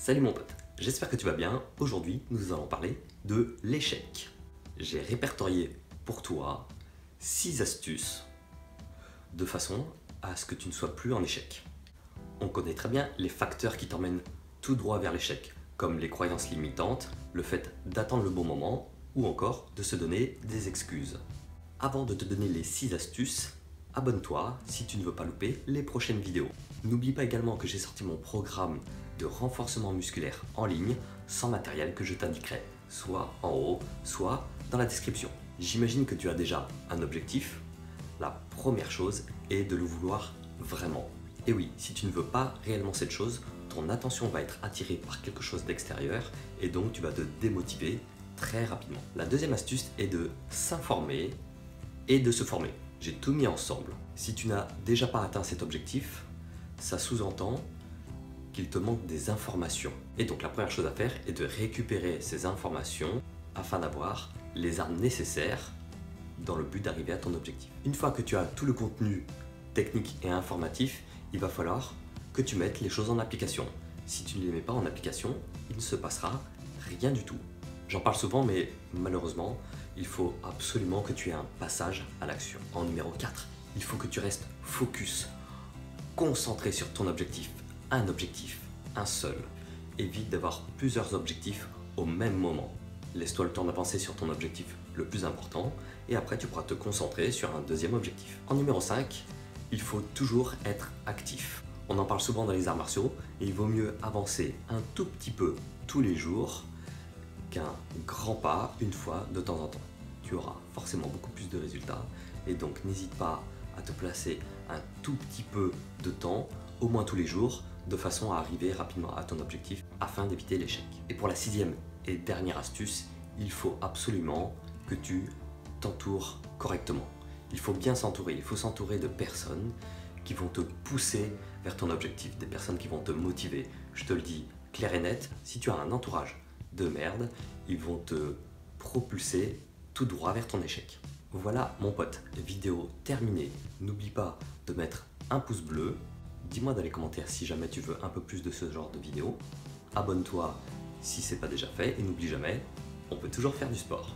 Salut mon pote, j'espère que tu vas bien. Aujourd'hui, nous allons parler de l'échec. J'ai répertorié pour toi 6 astuces de façon à ce que tu ne sois plus en échec. On connaît très bien les facteurs qui t'emmènent tout droit vers l'échec, comme les croyances limitantes, le fait d'attendre le bon moment ou encore de se donner des excuses. Avant de te donner les 6 astuces, abonne-toi si tu ne veux pas louper les prochaines vidéos. N'oublie pas également que j'ai sorti mon programme de renforcement musculaire en ligne sans matériel que je t'indiquerai soit en haut, soit dans la description. J'imagine que tu as déjà un objectif. La première chose est de le vouloir vraiment. Et oui, si tu ne veux pas réellement cette chose, ton attention va être attirée par quelque chose d'extérieur et donc tu vas te démotiver très rapidement. La deuxième astuce est de s'informer et de se former. J'ai tout mis ensemble. Si tu n'as déjà pas atteint cet objectif, ça sous-entend qu'il te manque des informations. Et donc la première chose à faire est de récupérer ces informations afin d'avoir les armes nécessaires dans le but d'arriver à ton objectif. Une fois que tu as tout le contenu technique et informatif, il va falloir que tu mettes les choses en application. Si tu ne les mets pas en application, il ne se passera rien du tout. J'en parle souvent, mais malheureusement, il faut absolument que tu aies un passage à l'action. En numéro 4, il faut que tu restes focus, concentré sur ton objectif, un seul. Évite d'avoir plusieurs objectifs au même moment. Laisse-toi le temps d'avancer sur ton objectif le plus important et après tu pourras te concentrer sur un deuxième objectif. En numéro 5, il faut toujours être actif. On en parle souvent dans les arts martiaux et il vaut mieux avancer un tout petit peu tous les jours qu'un grand pas une fois de temps en temps. Tu auras forcément beaucoup plus de résultats et donc n'hésite pas à te placer un tout petit peu de temps, au moins tous les jours, de façon à arriver rapidement à ton objectif afin d'éviter l'échec. Et pour la 6e et dernière astuce, il faut absolument que tu t'entoures correctement. Il faut bien s'entourer, il faut s'entourer de personnes qui vont te pousser vers ton objectif, des personnes qui vont te motiver. Je te le dis clair et net, si tu as un entourage de merde, ils vont te propulser tout droit vers ton échec. Voilà mon pote, vidéo terminée. N'oublie pas de mettre un pouce bleu. Dis-moi dans les commentaires si jamais tu veux un peu plus de ce genre de vidéos. Abonne-toi si ce n'est pas déjà fait et n'oublie jamais, on peut toujours faire du sport.